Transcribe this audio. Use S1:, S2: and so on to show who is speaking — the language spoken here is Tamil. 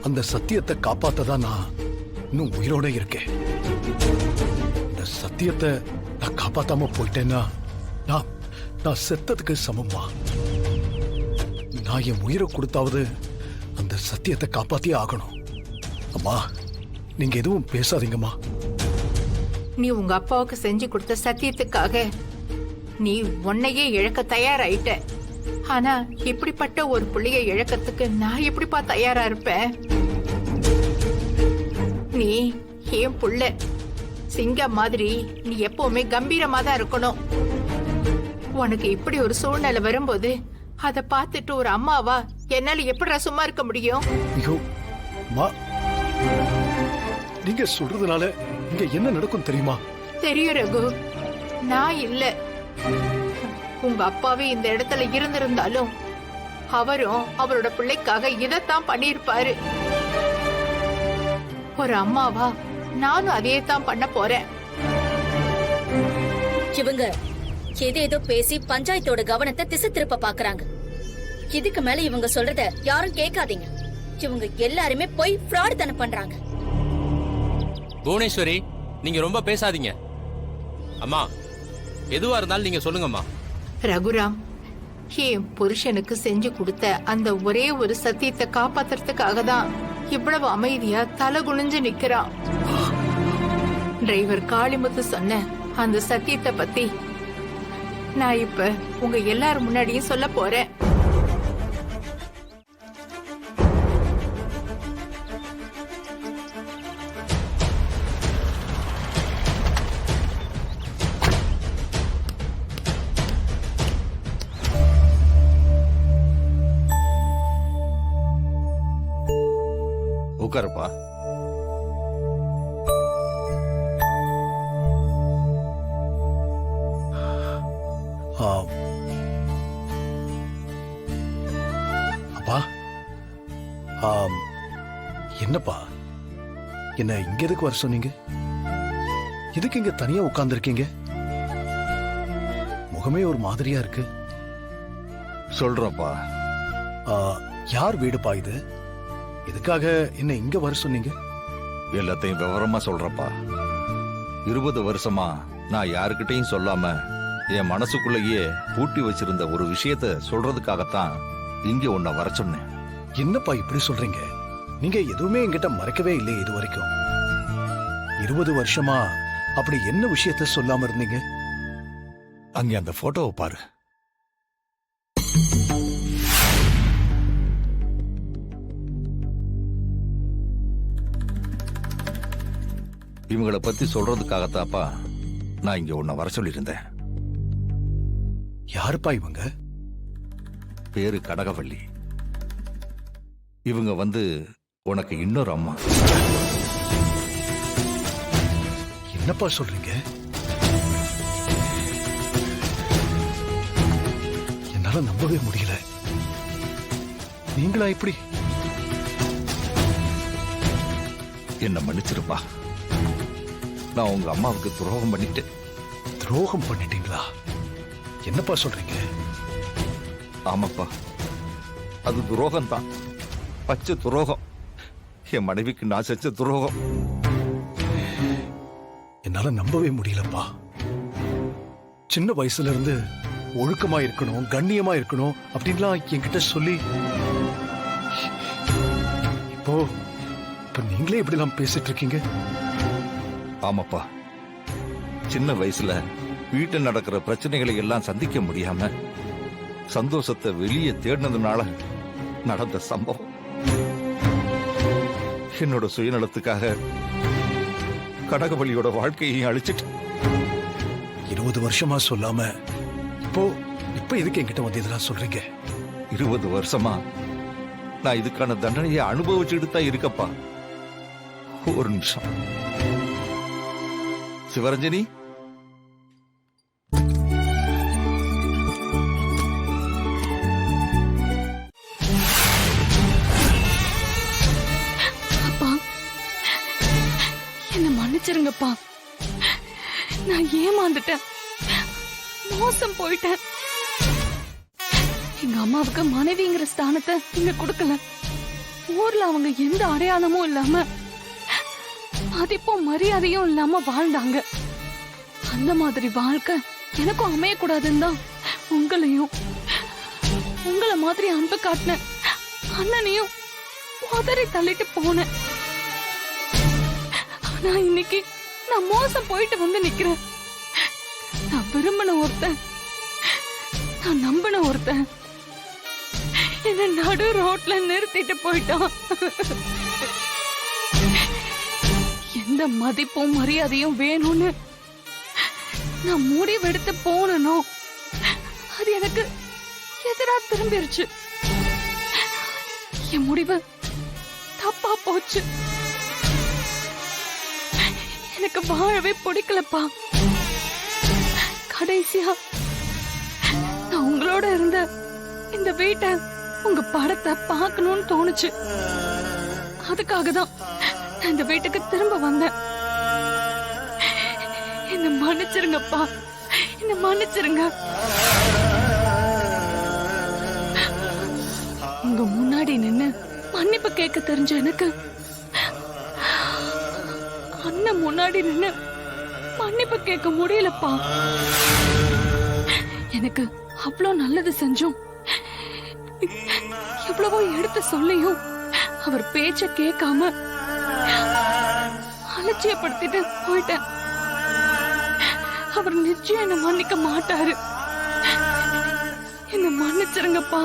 S1: அந்த சத்தியத்தை காப்பாத்ததான் நான் இன்னும் உயிரோட இருக்கேன். இந்த சத்தியத்தை நான் காப்பாத்தாம போயிட்டேன்னா நான் நான் செத்ததுக்கு சமமா. நான் என் உயிரை கொடுத்தாவது அந்த சத்தியத்தை காப்பாத்தியே ஆகணும். அம்மா, நீங்க எதுவும் பேசாதீங்கம்மா.
S2: நீ உங்க அப்பாவுக்கு செஞ்சு கொடுத்த சத்தியத்துக்காக நீ உன்னையே இழக்க தயாராயிட்ட. ஆனா இப்படிப்பட்ட ஒரு புள்ளைய இழக்கிறதுக்கு நான் எப்படிப்பா தயாரா இருப்பேன்? நீ ஏன் புள்ள, சிங்கம் மாதிரி நீ எப்பவுமே கம்பீரமா தான் இருக்கணும். உனக்கு இப்படி ஒரு சூழ்நிலை வரும்போது அத பார்த்துட்டு ஒரு அம்மாவா என்னால எப்படி சும்மா இருக்க முடியும்?
S1: ஐயோ அம்மா, நீங்க சொல்றதுனால இங்க என்ன நடக்கும் தெரியுமா?
S2: தெரியும் ரகு, நான் இல்ல. உங்க அப்பாவே இந்த இடத்துல இருந்திருந்தாலும் அவரும் அவரோட பிள்ளைக்காக இதைத்தான் பண்ணிருப்பாரு. ஒரு அம்மாவா நானும் அதே தான் பண்ண போறேன்.
S3: இவங்க ஏதேதோ பேசி பஞ்சாயத்தோட கவனத்தை திசை திருப்ப பாக்குறாங்க. இதுக்கு மேல இவங்க சொல்றத யாரும் கேட்காதீங்க. இவங்க எல்லாருமே போய் ஃப்ராட் தான பண்றாங்க.
S4: புவனேஸ்வரி, நீங்க ரொம்ப பேசாதீங்க. அம்மா, எதுவா இருந்தாலும் நீங்க சொல்லுங்கம்மா.
S2: ரகுராம், என் புருஷனுக்கு செஞ்சு கொடுத்த அந்த ஒரே ஒரு சத்தியத்தை காப்பாத்துறதுக்காக தான் இவ்வளவு அமைதியா தலை குனிஞ்சு நிக்கிறான். டிரைவர் காளிமுத்து சொன்ன அந்த சத்தியத்தை பத்தி நான் இப்ப உங்க எல்லாரும் முன்னாடியும் சொல்ல போறேன்.
S5: உட்காருப்பா.
S1: அப்பா, என்னப்பா, என்ன இங்க எதுக்கு வர சொன்னீங்க? எதுக்கு இங்க தனியா உட்கார்ந்துருக்கீங்க? முகமே ஒரு மாதிரியா இருக்கு.
S5: சொல்றப்பா.
S1: யார் வீடுப்பா இது? எதுக்காக என்ன இங்க வர சொன்னீங்க?
S5: எல்லாத்தையும் விவரமா சொல்றப்பா. 20 வருஷமா நான் யாருக்கிட்டையும் சொல்லாம என் மனசுக்குள்ளேயே பூட்டி வச்சிருந்த ஒரு விஷயத்த சொல்றதுக்காகத்தான் இங்க உன்னை வர சொன்னேன்.
S1: என்னப்பா இப்படி சொல்றீங்க? நீங்க எதுவுமே என்கிட்ட மறைக்கவே இல்லையே இது வரைக்கும். 20 வருஷமா அப்படி என்ன விஷயத்த சொல்லாம இருந்தீங்க?
S5: அங்க அந்த போட்டோவை பாரு. இவங்களை பத்தி சொல்றதுக்காகத்தாப்பா நான் இங்க உன்னை வர சொல்லியிருந்தேன்.
S1: யாருப்பா இவங்க?
S5: பேரு கடகவள்ளி. இவங்க உனக்கு இன்னொரு அம்மா.
S1: என்னப்பா சொல்றீங்க? என்னால நம்பவே முடியல. நீங்களா இப்படி?
S5: என்ன மன்னிச்சிருப்பா. நான் உங்க அம்மாவுக்கு துரோகம் பண்ணிட்டேன்.
S1: துரோகம் பண்ணிட்டீங்களா? என்னப்பா சொல்றீங்க?
S5: ஆமாப்பா, அது துரோகம் தான். பச்சை துரோகம். என் மனைவிக்கு நான் செஞ்ச துரோகம்.
S1: என்னால நம்பவே முடியலப்பா. சின்ன வயசுல இருந்து ஒழுக்கமா இருக்கணும், கண்ணியமா இருக்கணும் அப்படின்லாம் என்கிட்ட சொல்லி இப்போ நீங்களே இப்படிலாம் பேசிட்டு இருக்கீங்க.
S5: ஆமாப்பா, சின்ன வயசுல வீட்டில் நடக்கிற பிரச்சனைகளை எல்லாம் சந்திக்க முடியாம சந்தோஷத்தை வெளியே தேடினதுனால நடந்த சம்பவம். என்னோட சுயநலத்துக்காக கடகவள்ளியோட வாழ்க்கையை அழிச்சிட்டு
S1: 20 வருஷமா சொல்லாம இப்போ எதுக்கு என்கிட்ட வந்து இதெல்லாம் சொல்றீங்க?
S5: 20 வருஷமா நான் இதுக்கான தண்டனையை அனுபவிச்சுட்டு தான் இருக்கப்பா. ஒரு நிமிஷம். சிவரஞ்சனி,
S6: என்ன மன்னிச்சிருங்கப்பா. நான் ஏமாந்துட்டேன், மோசம் போயிட்டேன். எங்க அம்மாவுக்கு மனைவிங்கிற ஸ்தானத்தை நீங்க கொடுக்கல. ஊர்ல அவங்க எந்த அடையாளமும் இல்லாம மதிப்பும் மரியாதையும் இல்லாம வாழ்ந்தாங்க. அந்த மாதிரி வாழ்க்கை எனக்கும் அமையக்கூடாதுன்னு தான் உங்களை மாதிரி அன்பு காட்டின அண்ணனையும் உதறி தள்ளிட்டு போனேன். ஆனா இன்னைக்கு நான் மோசம் போயிட்டு வந்து நிக்கிறேன். நான் விரும்பின ஒருத்தன், நான் நம்பின ஒருத்தன் என்ன நடு ரோட்ல நிறுத்திட்டு போயிட்டான். எந்த மதிப்பும் மரியாதையும் வேணும்னு நான் முடிவெடுத்து போனனோ அது எனக்கு எதிரா திரும்பிருச்சு. என் முடிவு தப்பா போச்சு. எனக்கு வாழவே பிடிக்கலப்பா. கடைசியா நான் உங்களோட இருந்த இந்த வீட்டை, உங்க படத்தை பார்க்கணும்னு தோணுச்சு. அதுக்காக தான் நான் இந்த வீட்டுக்கு திரும்ப வந்தேன். என்ன மன்னிச்சிருங்கப்பா, என்ன மன்னிச்சிருங்க. உங்க முன்னாடி நின்னு மன்னிப்பு கேட்க தெரிஞ்ச எனக்கு அண்ணன் முன்னாடி நின்னு மன்னிப்பு கேட்க முடியலப்பா. எனக்கு அவ்வளோ நல்லது செஞ்சோம், எவ்வளவோ எடுத்து சொல்லியும் அவர் பேச்ச கேட்காம அலட்சியப்படுத்திட்டு போயிட்டேன். அவர் நிச்சயம் என்ன மன்னிக்க மாட்டாரு. என்ன மன்னிச்சிருங்கப்பா.